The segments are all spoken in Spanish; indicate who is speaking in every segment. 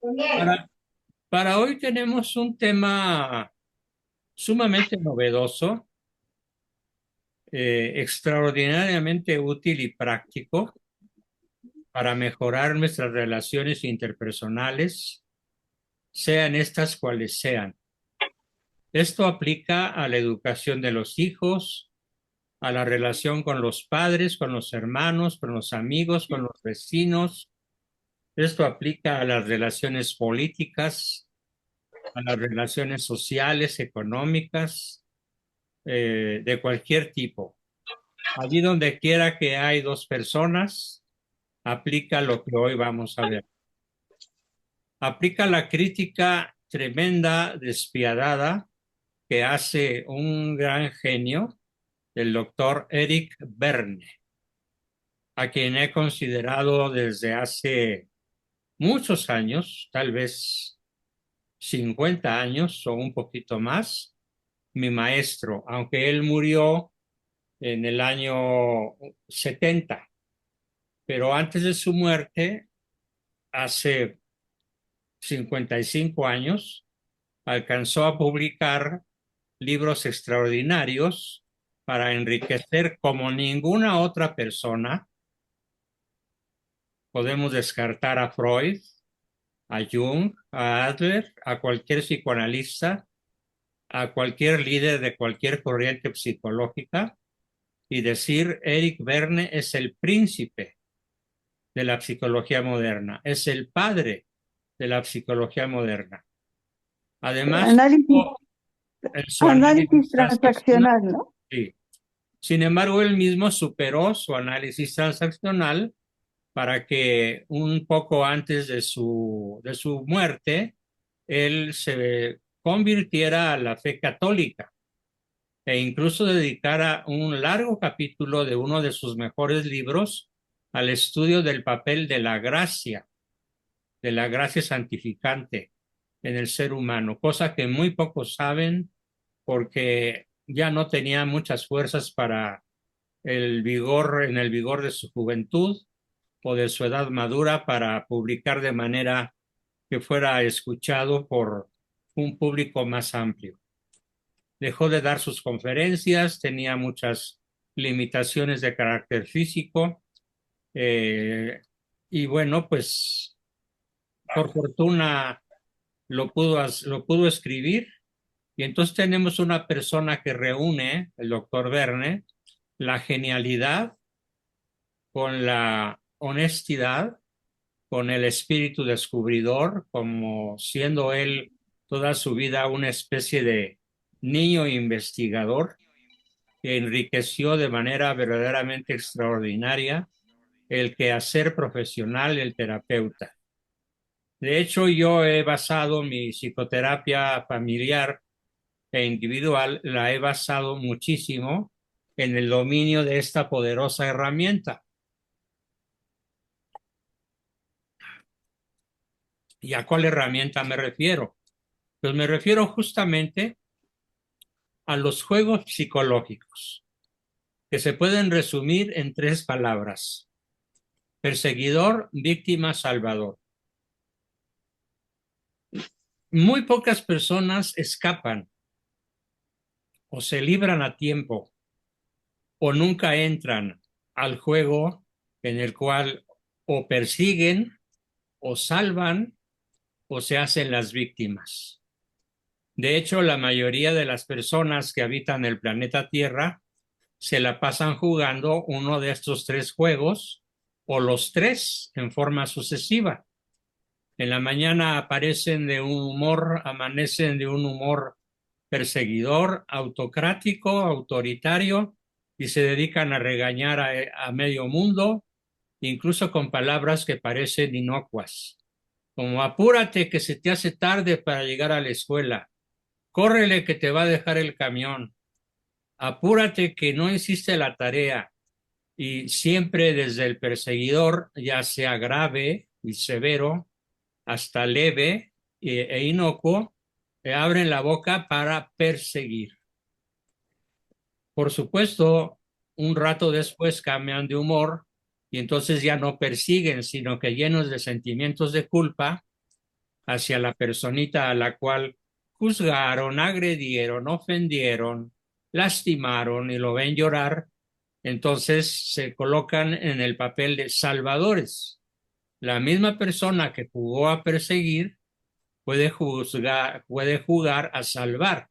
Speaker 1: Para, para hoy tenemos un tema sumamente novedoso, extraordinariamente útil y práctico para mejorar nuestras relaciones interpersonales, sean estas cuales sean. Esto aplica a la educación de los hijos, a la relación con los padres, con los hermanos, con los amigos, con los vecinos. Esto aplica a las relaciones políticas, a las relaciones sociales, económicas, de cualquier tipo. Allí donde quiera que hay dos personas, aplica lo que hoy vamos a ver. Aplica la crítica tremenda, despiadada, que hace un gran genio, el doctor Eric Berne, a quien he considerado desde hace muchos años, tal vez 50 años o un poquito más, mi maestro, aunque él murió en el año 70, pero antes de su muerte, hace 55 años, alcanzó a publicar libros extraordinarios para enriquecer como ninguna otra persona. Podemos descartar a Freud, a Jung, a Adler, a cualquier psicoanalista, a cualquier líder de cualquier corriente psicológica y decir Eric Berne es el príncipe de la psicología moderna, es el padre de la psicología moderna. Además,
Speaker 2: Análisis,
Speaker 1: en su
Speaker 2: análisis
Speaker 1: análisis transaccional,
Speaker 2: transaccional, ¿no?
Speaker 1: sí. Sin embargo, él mismo superó su análisis transaccional para que un poco antes de su muerte, él se convirtiera a la fe católica e incluso dedicara un largo capítulo de uno de sus mejores libros al estudio del papel de la gracia santificante en el ser humano, cosa que muy pocos saben porque ya no tenía muchas fuerzas para en el vigor de su juventud o de su edad madura para publicar de manera que fuera escuchado por un público más amplio. Dejó de dar sus conferencias, tenía muchas limitaciones de carácter físico, eh, y bueno, pues por fortuna lo pudo escribir y entonces tenemos una persona que reúne, el doctor Verne, la genialidad con la honestidad, con el espíritu descubridor, como siendo él toda su vida una especie de niño investigador que enriqueció de manera verdaderamente extraordinaria el quehacer profesional del terapeuta. De hecho, yo he basado mi psicoterapia familiar e individual, la he basado muchísimo en el dominio de esta poderosa herramienta. ¿Y a cuál herramienta me refiero? Pues me refiero justamente a los juegos psicológicos, que se pueden resumir en tres palabras: perseguidor, víctima, salvador. Muy pocas personas escapan o se libran a tiempo o nunca entran al juego en el cual o persiguen o salvan o se hacen las víctimas. De hecho, la mayoría de las personas que habitan el planeta Tierra se la pasan jugando uno de estos tres juegos o los tres en forma sucesiva. En la mañana aparecen de un humor, amanecen de un humor perseguidor, autocrático, autoritario, y se dedican a regañar a medio mundo, incluso con palabras que parecen inocuas, como apúrate que se te hace tarde para llegar a la escuela, córrele que te va a dejar el camión, apúrate que no hiciste la tarea, y siempre desde el perseguidor, ya sea grave y severo, hasta leve e inocuo, abren la boca para perseguir. Por supuesto, un rato después cambian de humor y entonces ya no persiguen, sino que llenos de sentimientos de culpa, hacia la personita a la cual juzgaron, agredieron, ofendieron, lastimaron y lo ven llorar, entonces se colocan en el papel de salvadores. La misma persona que jugó a perseguir puede jugar a salvar,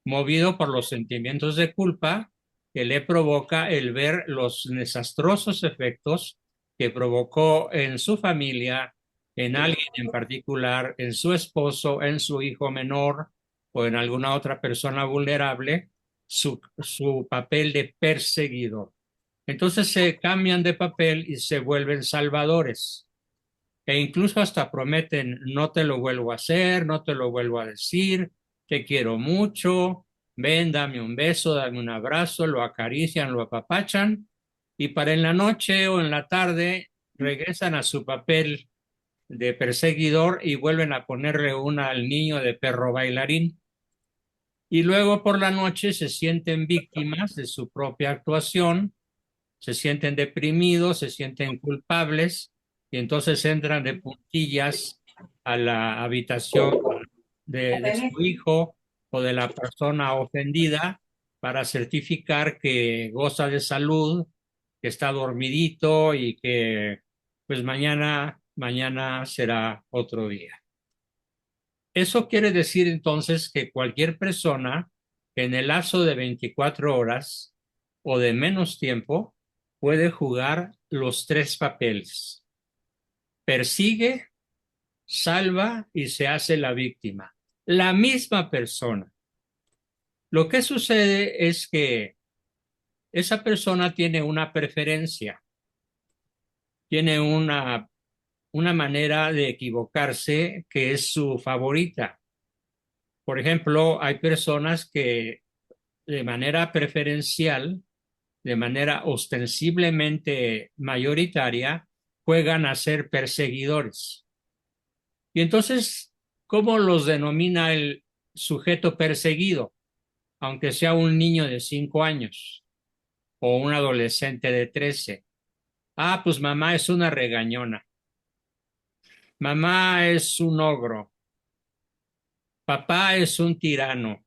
Speaker 1: movido por los sentimientos de culpa que le provoca el ver los desastrosos efectos que provocó en su familia, en alguien en particular, en su esposo, en su hijo menor o en alguna otra persona vulnerable, su papel de perseguidor. Entonces se cambian de papel y se vuelven salvadores. E incluso hasta prometen, no te lo vuelvo a hacer, no te lo vuelvo a decir, te quiero mucho, ven, dame un beso, dame un abrazo, lo acarician, lo apapachan, y para en la noche o en la tarde regresan a su papel de perseguidor y vuelven a ponerle una al niño de perro bailarín. Y luego por la noche se sienten víctimas de su propia actuación, se sienten deprimidos, se sienten culpables y entonces entran de puntillas a la habitación de su hijo o de la persona ofendida para certificar que goza de salud, que está dormidito y que pues mañana será otro día. Eso quiere decir entonces que cualquier persona que en el lapso de 24 horas o de menos tiempo puede jugar los tres papeles. Persigue, salva y se hace la víctima. La misma persona. Lo que sucede es que esa persona tiene una preferencia, tiene una manera de equivocarse que es su favorita. Por ejemplo, hay personas que de manera preferencial, de manera ostensiblemente mayoritaria, juegan a ser perseguidores. Y entonces, ¿cómo los denomina el sujeto perseguido? Aunque sea un niño de 5 años o un adolescente de 13. Ah, pues mamá es una regañona. Mamá es un ogro. Papá es un tirano.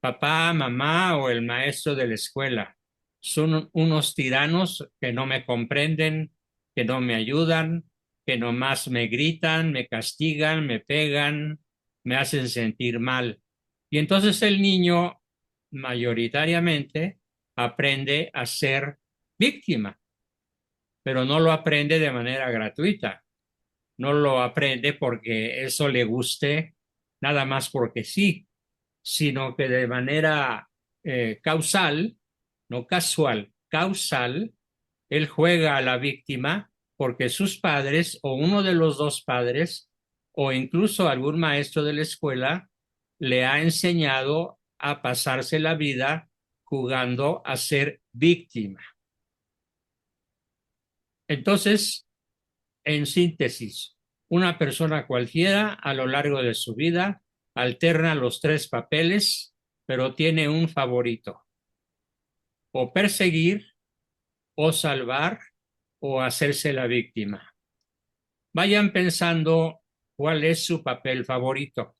Speaker 1: Papá, mamá o el maestro de la escuela. Son unos tiranos que no me comprenden, que no me ayudan, que nomás me gritan, me castigan, me pegan, me hacen sentir mal. Y entonces el niño mayoritariamente aprende a ser víctima, pero no lo aprende de manera gratuita. No lo aprende porque eso le guste, nada más porque sí, sino que de manera causal, no casual, causal, él juega a la víctima porque sus padres o uno de los dos padres o incluso algún maestro de la escuela le ha enseñado a pasarse la vida jugando a ser víctima. Entonces, en síntesis, una persona cualquiera a lo largo de su vida alterna los tres papeles, pero tiene un favorito: o perseguir, o salvar, o hacerse la víctima. Vayan pensando cuál es su papel favorito,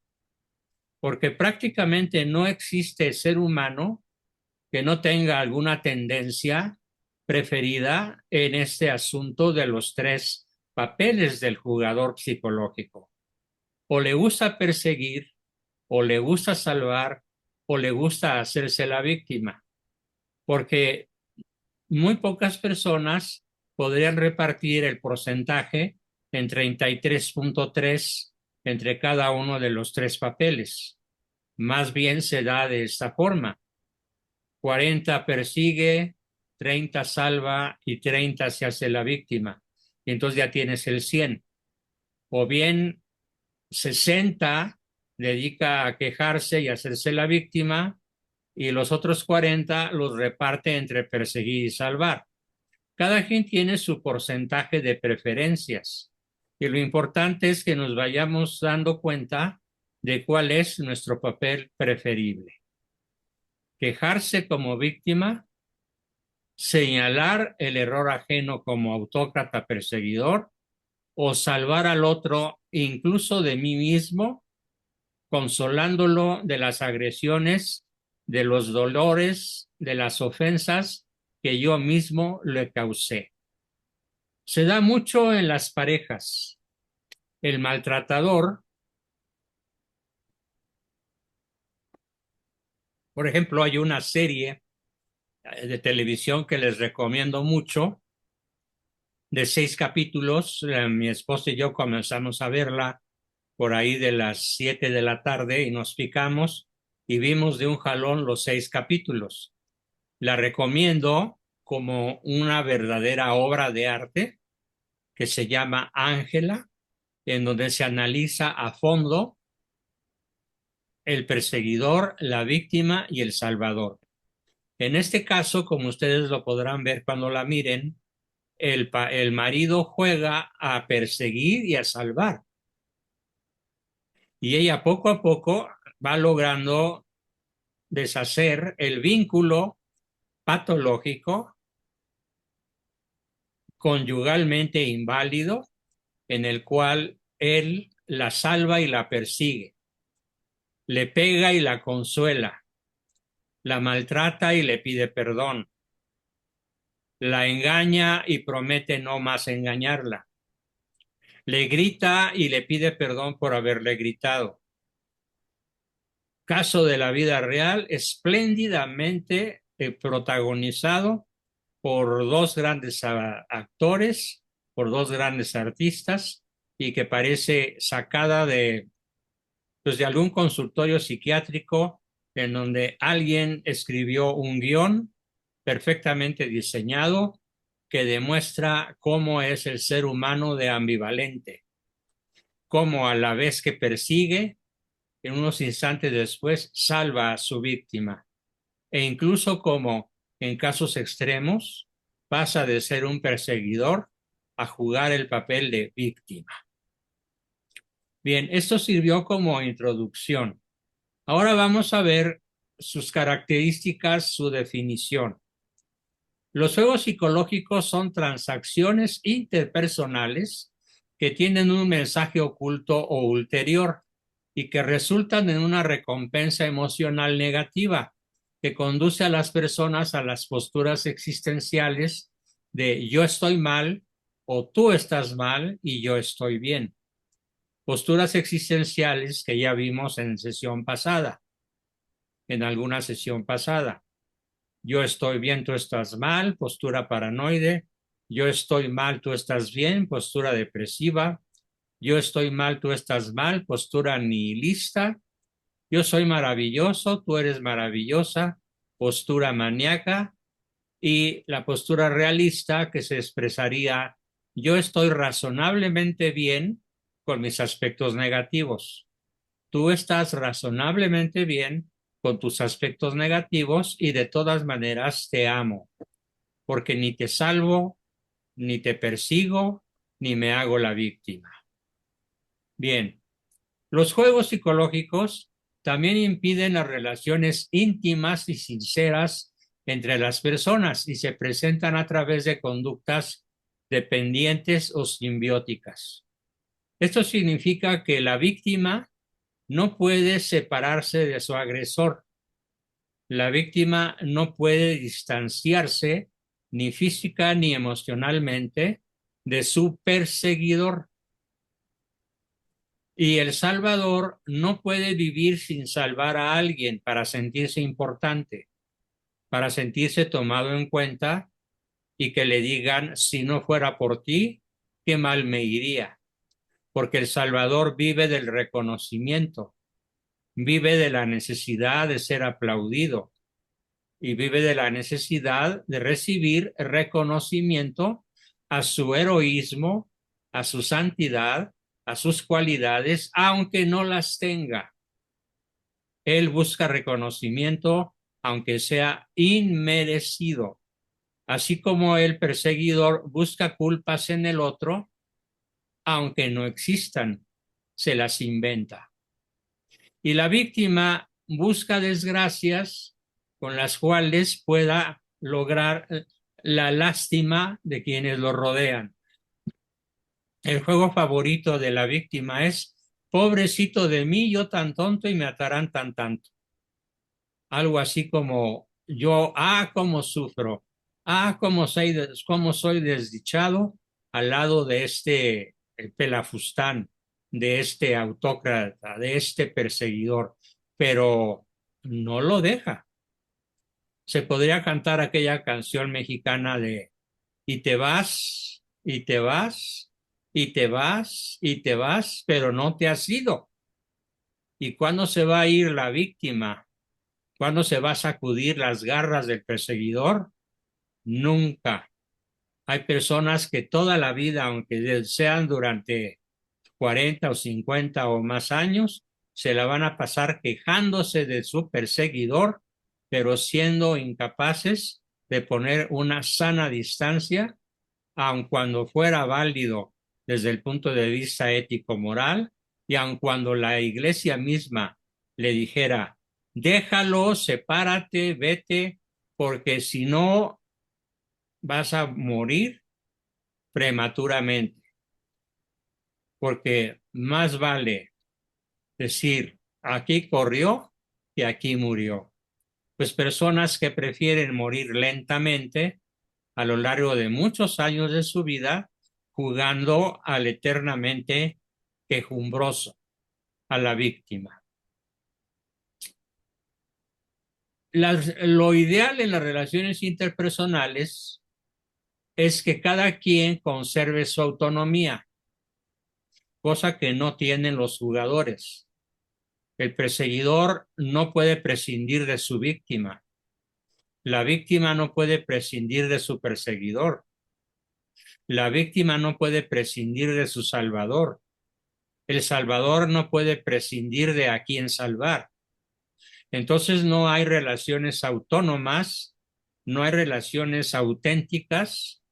Speaker 1: porque prácticamente no existe ser humano que no tenga alguna tendencia preferida en este asunto de los tres papeles del jugador psicológico. O le gusta perseguir, o le gusta salvar, o le gusta hacerse la víctima, porque muy pocas personas podrían repartir el porcentaje en 33.3 entre cada uno de los tres papeles. Más bien se da de esta forma: 40 persigue, 30 salva y 30 se hace la víctima. Y entonces ya tienes el 100. O bien 60 dedica a quejarse y hacerse la víctima y los otros 40 los reparte entre perseguir y salvar. Cada quien tiene su porcentaje de preferencias y lo importante es que nos vayamos dando cuenta de cuál es nuestro papel preferible. Quejarse como víctima, señalar el error ajeno como autócrata perseguidor o salvar al otro incluso de mí mismo, consolándolo de las agresiones, de los dolores, de las ofensas que yo mismo le causé. Se da mucho en las parejas. El maltratador, por ejemplo, hay una serie de televisión que les recomiendo mucho, de 6 capítulos. Mi esposa y yo comenzamos a verla por ahí de las 7 de la tarde y nos picamos y vimos de un jalón los 6 capítulos. La recomiendo como una verdadera obra de arte que se llama Ángela, en donde se analiza a fondo el perseguidor, la víctima y el salvador. En este caso, como ustedes lo podrán ver cuando la miren, el marido juega a perseguir y a salvar. Y ella poco a poco va logrando deshacer el vínculo patológico, conyugalmente inválido, en el cual él la salva y la persigue, le pega y la consuela, la maltrata y le pide perdón, la engaña y promete no más engañarla, le grita y le pide perdón por haberle gritado. Caso de la vida real, espléndidamente protagonizado por 2 grandes actores, por 2 grandes artistas, y que parece sacada pues de algún consultorio psiquiátrico en donde alguien escribió un guión perfectamente diseñado que demuestra cómo es el ser humano de ambivalente, cómo a la vez que persigue, en unos instantes después salva a su víctima, e incluso como en casos extremos pasa de ser un perseguidor a jugar el papel de víctima. Bien, esto sirvió como introducción. Ahora vamos a ver sus características, su definición. Los juegos psicológicos son transacciones interpersonales que tienen un mensaje oculto o ulterior y que resultan en una recompensa emocional negativa que conduce a las personas a las posturas existenciales de yo estoy mal o tú estás mal y yo estoy bien. Posturas existenciales que ya vimos en sesión pasada, en alguna sesión pasada. Yo estoy bien, tú estás mal, postura paranoide. Yo estoy mal, tú estás bien, postura depresiva. Yo estoy mal, tú estás mal, postura nihilista. Yo soy maravilloso, tú eres maravillosa, postura maníaca. Y la postura realista que se expresaría, yo estoy razonablemente bien con mis aspectos negativos. Tú estás razonablemente bien con tus aspectos negativos y de todas maneras te amo, porque ni te salvo, ni te persigo, ni me hago la víctima. Bien, los juegos psicológicos también impiden las relaciones íntimas y sinceras entre las personas y se presentan a través de conductas dependientes o simbióticas. Esto significa que la víctima no puede separarse de su agresor. La víctima no puede distanciarse ni física ni emocionalmente de su perseguidor. Y el salvador no puede vivir sin salvar a alguien para sentirse importante, para sentirse tomado en cuenta y que le digan, si no fuera por ti, qué mal me iría. Porque el salvador vive del reconocimiento, vive de la necesidad de ser aplaudido y vive de la necesidad de recibir reconocimiento a su heroísmo, a su santidad, a sus cualidades, aunque no las tenga. Él busca reconocimiento, aunque sea inmerecido, así como el perseguidor busca culpas en el otro, aunque no existan, se las inventa. Y la víctima busca desgracias con las cuales pueda lograr la lástima de quienes lo rodean. El juego favorito de la víctima es, pobrecito de mí, yo tan tonto y me atarán tan tanto. Algo así como yo, cómo sufro, cómo soy desdichado al lado de este pelafustán, de este autócrata, de este perseguidor, pero no lo deja. Se podría cantar aquella canción mexicana de y te vas, y te vas, y te vas, y te vas, pero no te has ido. ¿Y cuándo se va a ir la víctima? ¿Cuándo se va a sacudir las garras del perseguidor? Nunca. Hay personas que toda la vida, aunque sean durante 40 o 50 o más años, se la van a pasar quejándose de su perseguidor, pero siendo incapaces de poner una sana distancia, aun cuando fuera válido desde el punto de vista ético-moral, y aun cuando la iglesia misma le dijera, déjalo, sepárate, vete, porque si no vas a morir prematuramente, porque más vale decir, aquí corrió que aquí murió. Pues personas que prefieren morir lentamente a lo largo de muchos años de su vida jugando al eternamente quejumbroso, a la víctima. Lo ideal en las relaciones interpersonales es que cada quien conserve su autonomía, cosa que no tienen los jugadores. El perseguidor no puede prescindir de su víctima. La víctima no puede prescindir de su perseguidor. La víctima no puede prescindir de su salvador. El salvador no puede prescindir de a quién salvar. Entonces no hay relaciones autónomas, no hay relaciones auténticas,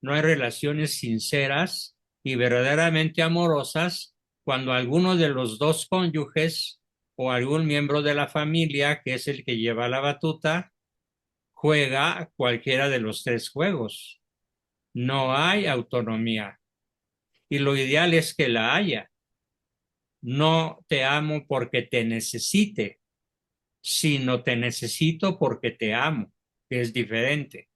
Speaker 1: no hay relaciones sinceras y verdaderamente amorosas cuando alguno de los dos cónyuges o algún miembro de la familia, que es el que lleva la batuta, juega cualquiera de los tres juegos. No hay autonomía y lo ideal es que la haya. No te amo porque te necesite, sino te necesito porque te amo, que es diferente.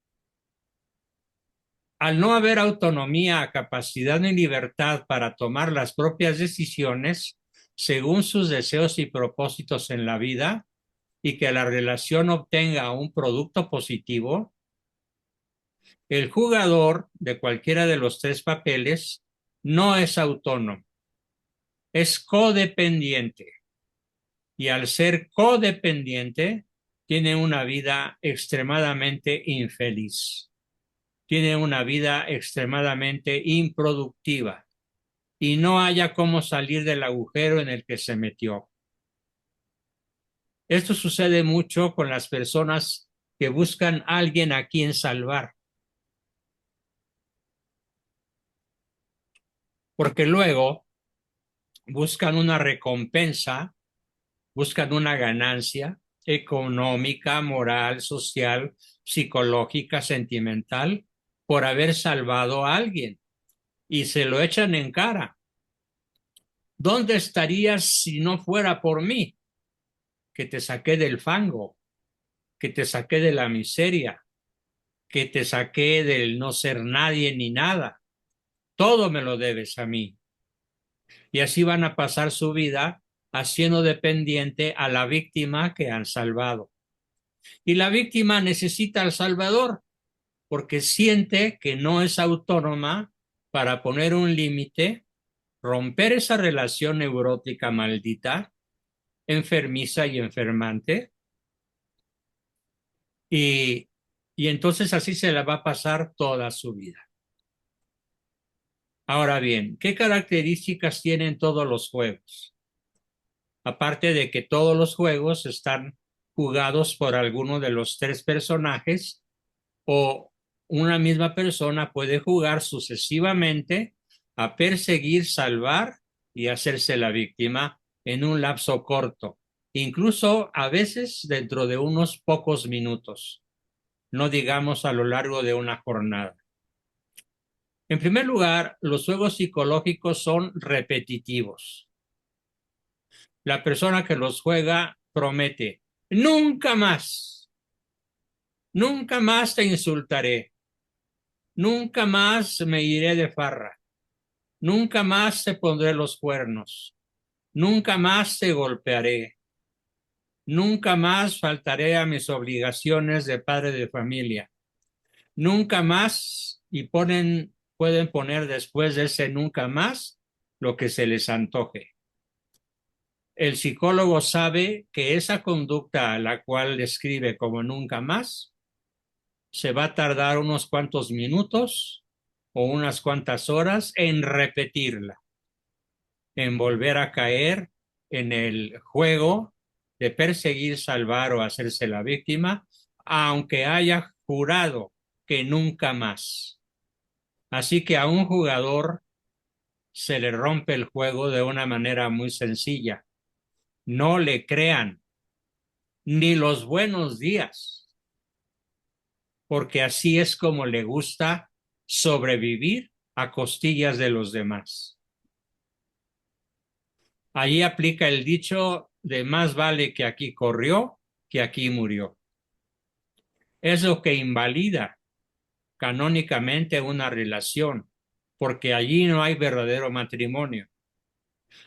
Speaker 1: Al no haber autonomía, capacidad ni libertad para tomar las propias decisiones según sus deseos y propósitos en la vida, y que la relación obtenga un producto positivo, el jugador de cualquiera de los tres papeles no es autónomo, es codependiente. Y al ser codependiente, tiene una vida extremadamente infeliz, tiene una vida extremadamente improductiva y no haya cómo salir del agujero en el que se metió. Esto sucede mucho con las personas que buscan a alguien a quien salvar, porque luego buscan una recompensa, buscan una ganancia económica, moral, social, psicológica, sentimental, por haber salvado a alguien y se lo echan en cara. ¿Dónde estarías si no fuera por mí? Que te saqué del fango, que te saqué de la miseria, que te saqué del no ser nadie ni nada. Todo me lo debes a mí. Y así van a pasar su vida haciendo dependiente a la víctima que han salvado. Y la víctima necesita al Salvador porque siente que no es autónoma para poner un límite, romper esa relación neurótica maldita, enfermiza y enfermante, y, y entonces así se la va a pasar toda su vida. Ahora bien, ¿qué características tienen todos los juegos? Aparte de que todos los juegos están jugados por alguno de los tres personajes, o una misma persona puede jugar sucesivamente a perseguir, salvar y hacerse la víctima en un lapso corto, incluso a veces dentro de unos pocos minutos, no digamos a lo largo de una jornada. En primer lugar, los juegos psicológicos son repetitivos. La persona que los juega promete, nunca más te insultaré, nunca más me iré de farra, nunca más te pondré los cuernos, nunca más te golpearé, nunca más faltaré a mis obligaciones de padre de familia, nunca más, y pueden poner después de ese nunca más lo que se les antoje. El psicólogo sabe que esa conducta a la cual describe como nunca más se va a tardar unos cuantos minutos o unas cuantas horas en repetirla, en volver a caer en el juego de perseguir, salvar o hacerse la víctima, aunque haya jurado que nunca más. Así que a un jugador se le rompe el juego de una manera muy sencilla. No le crean ni los buenos días, porque así es como le gusta sobrevivir a costillas de los demás. Allí aplica el dicho de más vale que aquí corrió que aquí murió. Es lo que invalida canónicamente una relación, porque allí no hay verdadero matrimonio.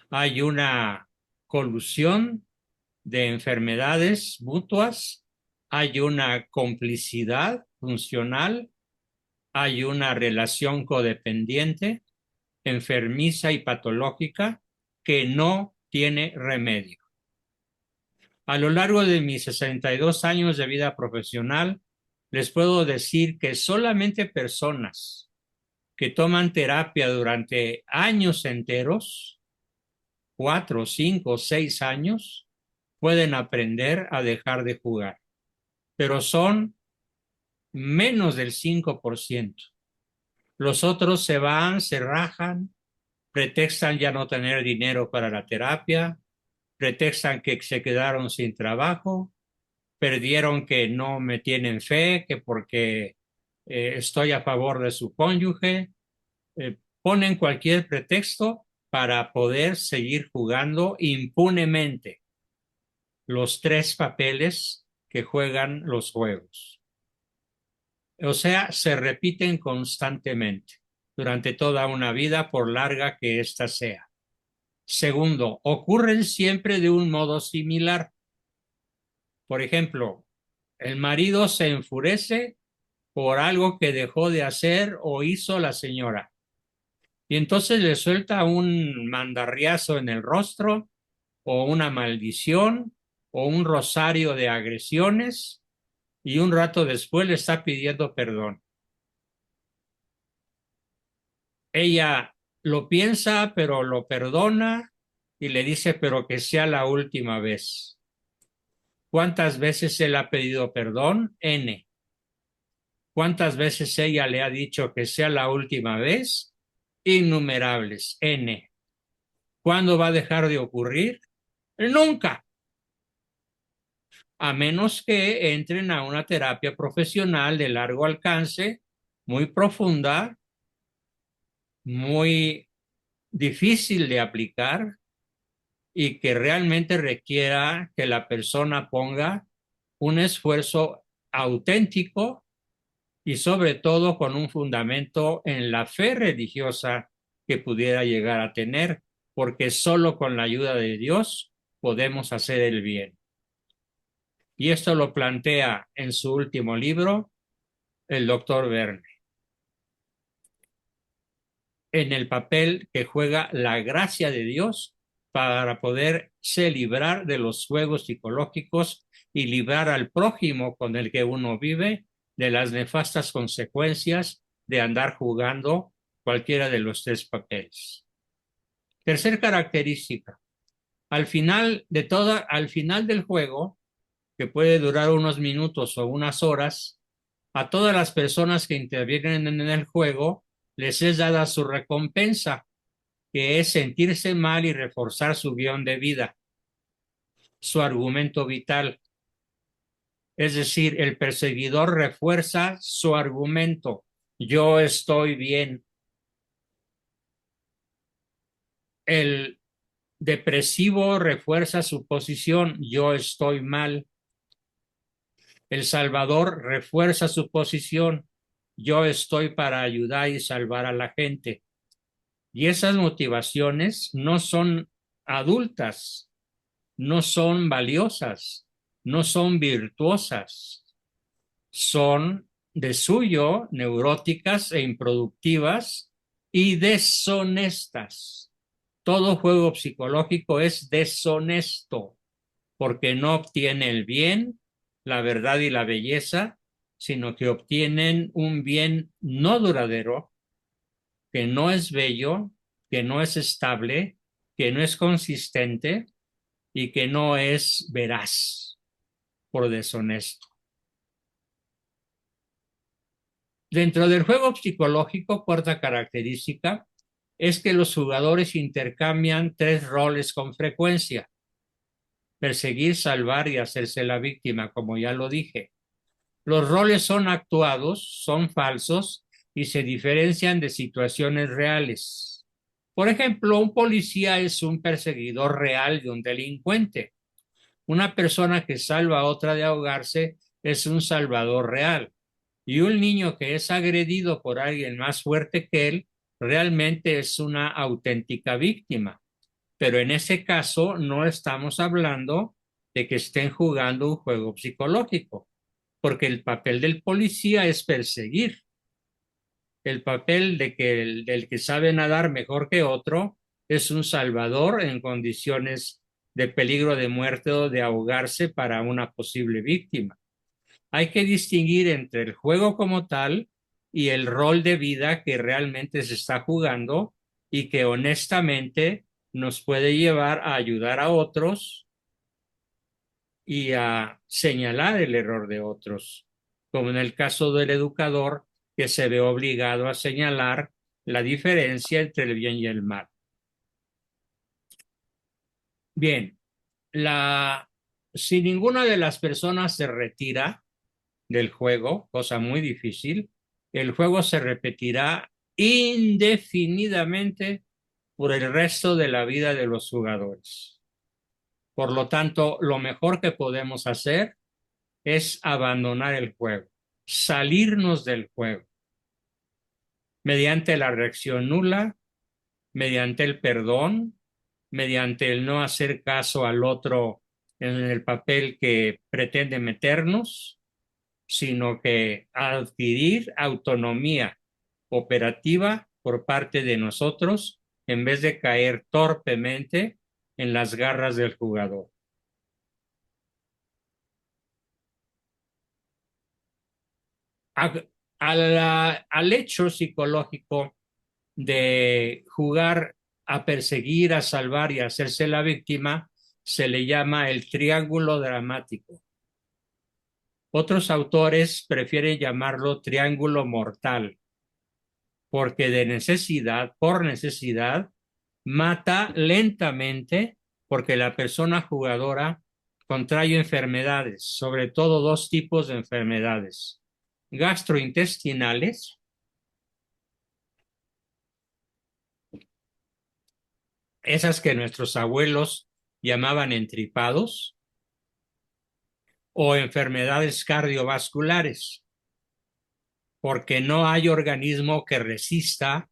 Speaker 1: Hay una colusión de enfermedades mutuas, hay una complicidad funcional, hay una relación codependiente, enfermiza y patológica que no tiene remedio. A lo largo de mis 62 años de vida profesional, les puedo decir que solamente personas que toman terapia durante años enteros, 4, 5, 6 años, pueden aprender a dejar de jugar, pero son menos del 5%. Los otros se van, se rajan, pretextan ya no tener dinero para la terapia, pretextan que se quedaron sin trabajo, perdieron que no me tienen fe, que porque estoy a favor de su cónyuge, ponen cualquier pretexto para poder seguir jugando impunemente los tres papeles que juegan los juegos. O sea, se repiten constantemente durante toda una vida, por larga que ésta sea. Segundo, ocurren siempre de un modo similar. Por ejemplo, el marido se enfurece por algo que dejó de hacer o hizo la señora. Y entonces le suelta un mandarriazo en el rostro o una maldición o un rosario de agresiones y un rato después le está pidiendo perdón. Ella lo piensa, pero lo perdona y le dice, pero que sea la última vez. ¿Cuántas veces él ha pedido perdón? N. ¿Cuántas veces ella le ha dicho que sea la última vez? Innumerables. N. ¿Cuándo va a dejar de ocurrir? Nunca. A menos que entren a una terapia profesional de largo alcance, muy profunda, muy difícil de aplicar y que realmente requiera que la persona ponga un esfuerzo auténtico y sobre todo con un fundamento en la fe religiosa que pudiera llegar a tener, porque solo con la ayuda de Dios podemos hacer el bien. Y esto lo plantea en su último libro el doctor Verne, en el papel que juega la gracia de Dios para poderse librar de los juegos psicológicos y librar al prójimo con el que uno vive de las nefastas consecuencias de andar jugando cualquiera de los tres papeles. Tercer característica, al final del juego, que puede durar unos minutos o unas horas, a todas las personas que intervienen en el juego les es dada su recompensa, que es sentirse mal y reforzar su guión de vida, su argumento vital. Es decir, el perseguidor refuerza su argumento. Yo estoy bien, El depresivo refuerza su posición, yo estoy mal. El salvador refuerza su posición, yo estoy para ayudar y salvar a la gente. Y esas motivaciones no son adultas, no son valiosas, no son virtuosas, son de suyo neuróticas e improductivas y deshonestas. Todo juego psicológico es deshonesto porque no obtiene el bien, la verdad y la belleza, sino que obtienen un bien no duradero, que no es bello, que no es estable, que no es consistente y que no es veraz por deshonesto. Dentro del juego psicológico, cuarta característica es que los jugadores intercambian tres roles con frecuencia: perseguir, salvar y hacerse la víctima, como ya lo dije. Los roles son actuados, son falsos y se diferencian de situaciones reales. Por ejemplo, un policía es un perseguidor real de un delincuente. Una persona que salva a otra de ahogarse es un salvador real. Y un niño que es agredido por alguien más fuerte que él realmente es una auténtica víctima. Pero en ese caso no estamos hablando de que estén jugando un juego psicológico, porque el papel del policía es perseguir. El papel del que sabe nadar mejor que otro es un salvador en condiciones de peligro de muerte o de ahogarse para una posible víctima. Hay que distinguir entre el juego como tal y el rol de vida que realmente se está jugando y que honestamente nos puede llevar a ayudar a otros y a señalar el error de otros, como en el caso del educador que se ve obligado a señalar la diferencia entre el bien y el mal. Bien, si ninguna de las personas se retira del juego, cosa muy difícil, el juego se repetirá indefinidamente por el resto de la vida de los jugadores. Por lo tanto, lo mejor que podemos hacer es abandonar el juego, salirnos del juego, mediante la reacción nula, mediante el perdón, mediante el no hacer caso al otro en el papel que pretende meternos, sino que adquirir autonomía operativa por parte de nosotros en vez de caer torpemente en las garras del jugador. Al hecho psicológico de jugar a perseguir, a salvar y a hacerse la víctima se le llama el triángulo dramático. Otros autores prefieren llamarlo triángulo mortal, porque de necesidad, por necesidad, mata lentamente porque la persona jugadora contrae enfermedades, sobre todo dos tipos de enfermedades: gastrointestinales, esas que nuestros abuelos llamaban entripados, o enfermedades cardiovasculares, porque no hay organismo que resista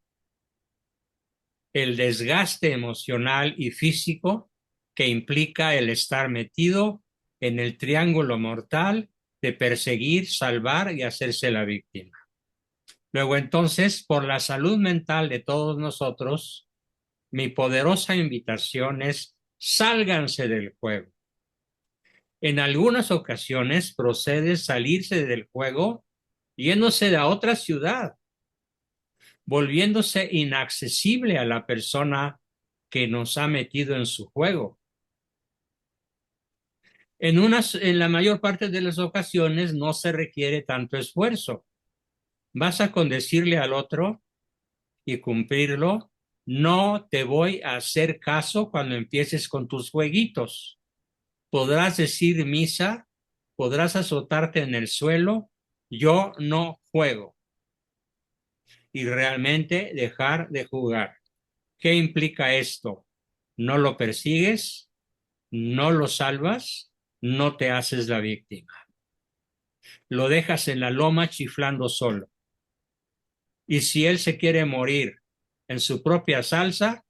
Speaker 1: el desgaste emocional y físico que implica el estar metido en el triángulo mortal de perseguir, salvar y hacerse la víctima. Luego entonces, por la salud mental de todos nosotros, mi poderosa invitación es: sálganse del juego. En algunas ocasiones procede salirse del juego yéndose a otra ciudad, volviéndose inaccesible a la persona que nos ha metido en su juego. En la mayor parte de las ocasiones no se requiere tanto esfuerzo. Basta con decirle al otro y cumplirlo: no te voy a hacer caso cuando empieces con tus jueguitos. Podrás decir misa, podrás azotarte en el suelo, yo no juego. Y realmente dejar de jugar. ¿Qué implica esto? No lo persigues, no lo salvas, no te haces la víctima. Lo dejas en la loma chiflando solo. Y si él se quiere morir en su propia salsa,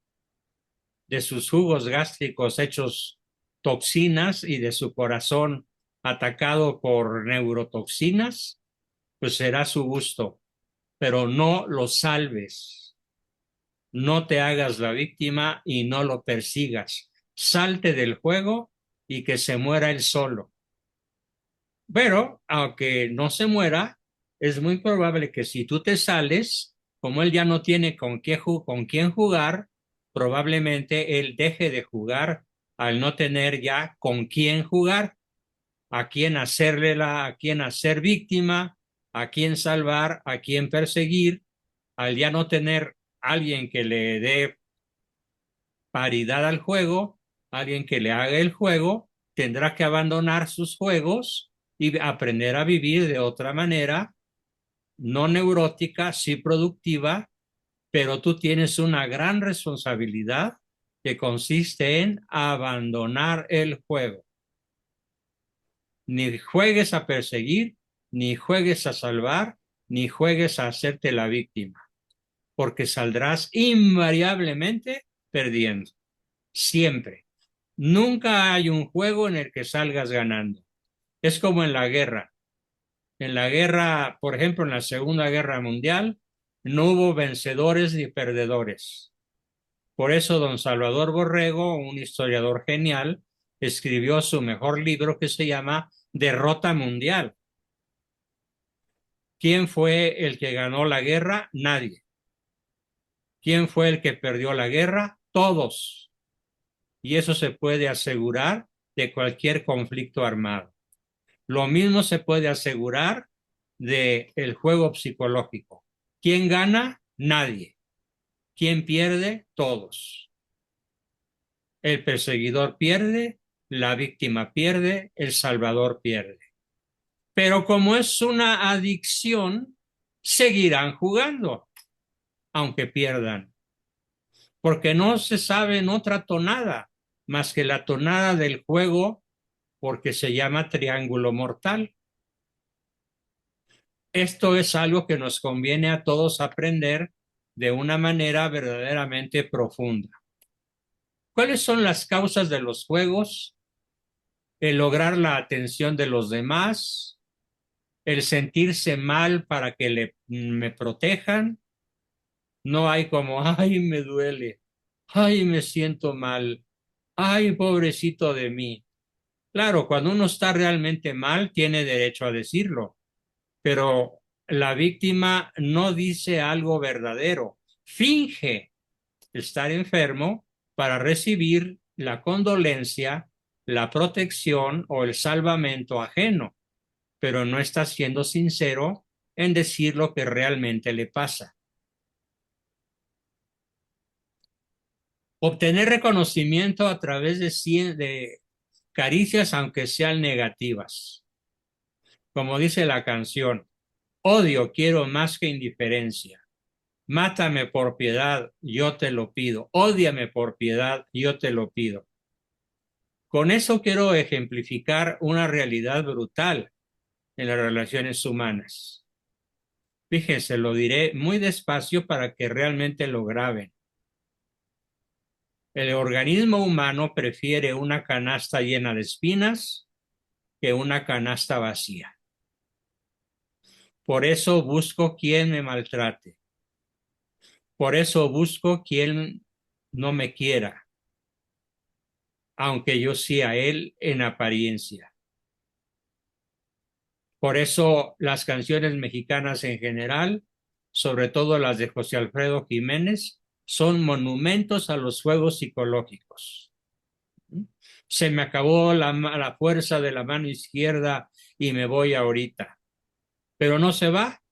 Speaker 1: de sus jugos gástricos hechos toxinas y de su corazón atacado por neurotoxinas, pues será su gusto, pero no lo salves, no te hagas la víctima y no lo persigas. Salte del juego y que se muera él solo. Pero, aunque no se muera, es muy probable que si tú te sales, como él ya no tiene con quién jugar, probablemente él deje de jugar al no tener ya con quién jugar, a quién a quién hacer víctima, a quién salvar, a quién perseguir, al ya no tener alguien que le dé paridad al juego, alguien que le haga el juego, tendrá que abandonar sus juegos y aprender a vivir de otra manera, no neurótica, sí productiva, pero tú tienes una gran responsabilidad que consiste en abandonar el juego. Ni juegues a perseguir, ni juegues a salvar, ni juegues a hacerte la víctima, porque saldrás invariablemente perdiendo, siempre. Nunca hay un juego en el que salgas ganando. Es como en la guerra. En la guerra, por ejemplo, en la Segunda Guerra Mundial, no hubo vencedores ni perdedores. Por eso don Salvador Borrego, un historiador genial, escribió su mejor libro que se llama Derrota Mundial. ¿Quién fue el que ganó la guerra? Nadie. ¿Quién fue el que perdió la guerra? Todos. Y eso se puede asegurar de cualquier conflicto armado. Lo mismo se puede asegurar de el juego psicológico. ¿Quién gana? Nadie. ¿Quién pierde? Todos. El perseguidor pierde, la víctima pierde, el salvador pierde. Pero como es una adicción, seguirán jugando, aunque pierdan, porque no se sabe en otra tonada más que la tonada del juego, porque se llama triángulo mortal. Esto es algo que nos conviene a todos aprender de una manera verdaderamente profunda. ¿Cuáles son las causas de los juegos? El lograr la atención de los demás, el sentirse mal para que me protejan. No hay como, ay, me duele, ay, me siento mal, ay, pobrecito de mí. Claro, cuando uno está realmente mal, tiene derecho a decirlo, pero la víctima no dice algo verdadero, finge estar enfermo para recibir la condolencia, la protección o el salvamento ajeno, pero no está siendo sincero en decir lo que realmente le pasa. Obtener reconocimiento a través de caricias, aunque sean negativas. Como dice la canción, odio quiero más que indiferencia. Mátame por piedad, yo te lo pido. Ódiame por piedad, yo te lo pido. Con eso quiero ejemplificar una realidad brutal en las relaciones humanas. Fíjense, lo diré muy despacio para que realmente lo graben. El organismo humano prefiere una canasta llena de espinas que una canasta vacía. Por eso busco quien me maltrate. Por eso busco quien no me quiera, aunque yo sea él en apariencia. Por eso las canciones mexicanas en general, sobre todo las de José Alfredo Jiménez, son monumentos a los juegos psicológicos. Se me acabó la fuerza de la mano izquierda y me voy ahorita. Pero no se va.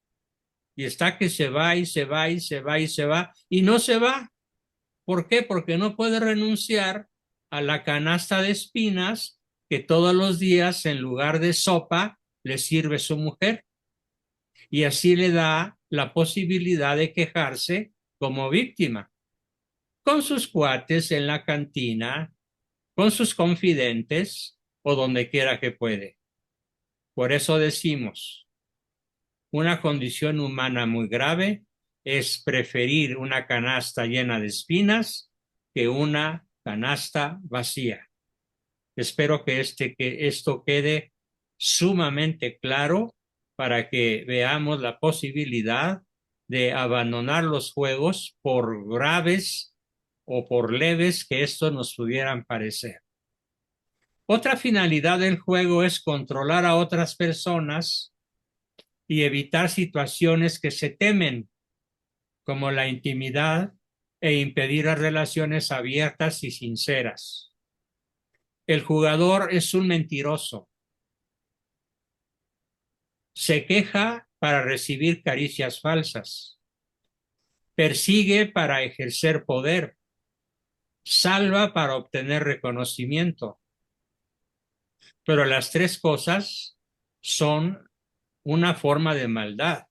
Speaker 1: Y está que se va y se va y se va y se va y no se va. ¿Por qué? Porque no puede renunciar a la canasta de espinas que todos los días en lugar de sopa le sirve su mujer. Y así le da la posibilidad de quejarse como víctima. con sus cuates en la cantina, con sus confidentes o donde quiera que puede. Por eso decimos, una condición humana muy grave es preferir una canasta llena de espinas que una canasta vacía. Espero que esto quede sumamente claro para que veamos la posibilidad de abandonar los juegos por graves o por leves que estos nos pudieran parecer. Otra finalidad del juego es controlar a otras personas y evitar situaciones que se temen, como la intimidad, e impedir las relaciones abiertas y sinceras. El jugador es un mentiroso. Se queja para recibir caricias falsas. Persigue para ejercer poder. Salva para obtener reconocimiento. Pero las tres cosas son una forma de maldad.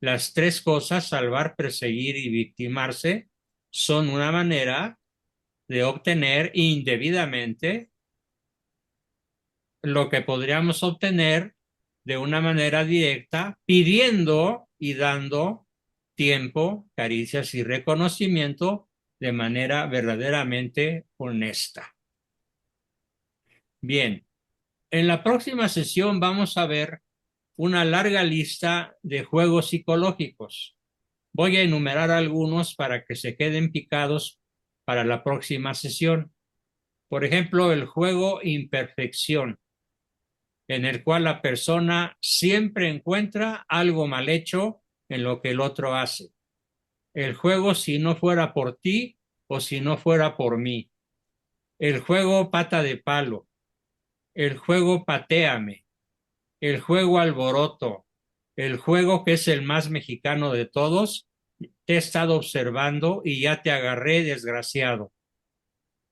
Speaker 1: Las tres cosas, salvar, perseguir y victimarse, son una manera de obtener indebidamente lo que podríamos obtener de una manera directa, pidiendo y dando tiempo, caricias y reconocimiento de manera verdaderamente honesta. Bien, en la próxima sesión vamos a ver una larga lista de juegos psicológicos. Voy a enumerar algunos para que se queden picados para la próxima sesión. Por ejemplo, el juego imperfección, en el cual la persona siempre encuentra algo mal hecho en lo que el otro hace. El juego si no fuera por ti o si no fuera por mí. El juego pata de palo. El juego patéame. El juego alboroto. El juego que es el más mexicano de todos. Te he estado observando y ya te agarré, desgraciado.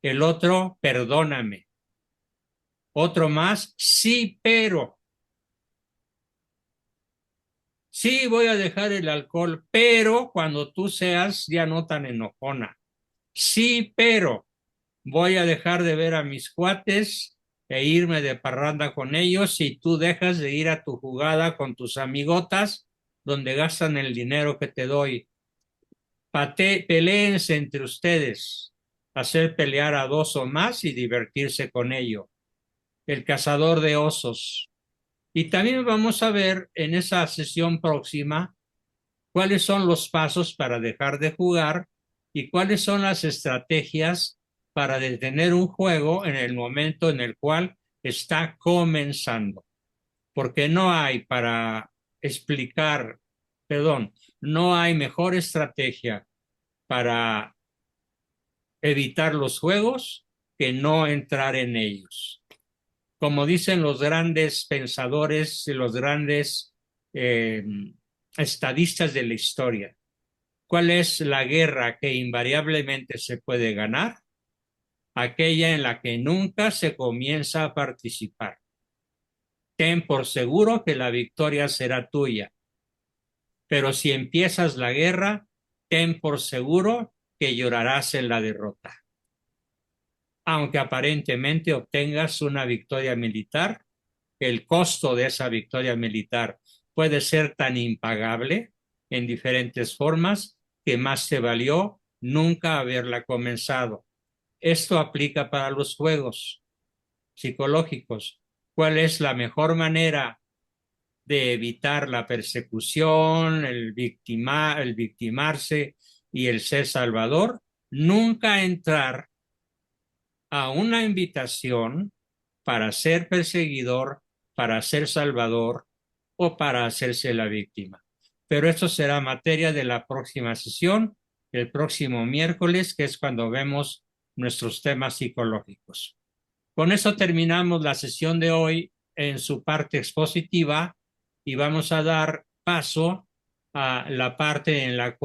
Speaker 1: El otro, perdóname. Otro más, sí, pero. Sí, voy a dejar el alcohol, pero cuando tú seas ya no tan enojona. Sí, pero voy a dejar de ver a mis cuates e irme de parranda con ellos si tú dejas de ir a tu jugada con tus amigotas donde gastan el dinero que te doy. Peléense entre ustedes, hacer pelear a dos o más y divertirse con ello. El cazador de osos. Y también vamos a ver en esa sesión próxima cuáles son los pasos para dejar de jugar y cuáles son las estrategias para detener un juego en el momento en el cual está comenzando. Porque no hay para explicar, perdón, no hay mejor estrategia para evitar los juegos que no entrar en ellos. Como dicen los grandes pensadores y los grandes estadistas de la historia, ¿cuál es la guerra que invariablemente se puede ganar? Aquella en la que nunca se comienza a participar. Ten por seguro que la victoria será tuya, pero si empiezas la guerra, ten por seguro que llorarás en la derrota. Aunque aparentemente obtengas una victoria militar, el costo de esa victoria militar puede ser tan impagable en diferentes formas que más te valió nunca haberla comenzado. Esto aplica para los juegos psicológicos. ¿Cuál es la mejor manera de evitar la persecución, el victimarse y el ser salvador? Nunca entrar a una invitación para ser perseguidor, para ser salvador o para hacerse la víctima. Pero esto será materia de la próxima sesión, el próximo miércoles, que es cuando vemos nuestros temas psicológicos. Con eso terminamos la sesión de hoy en su parte expositiva y vamos a dar paso a la parte en la cual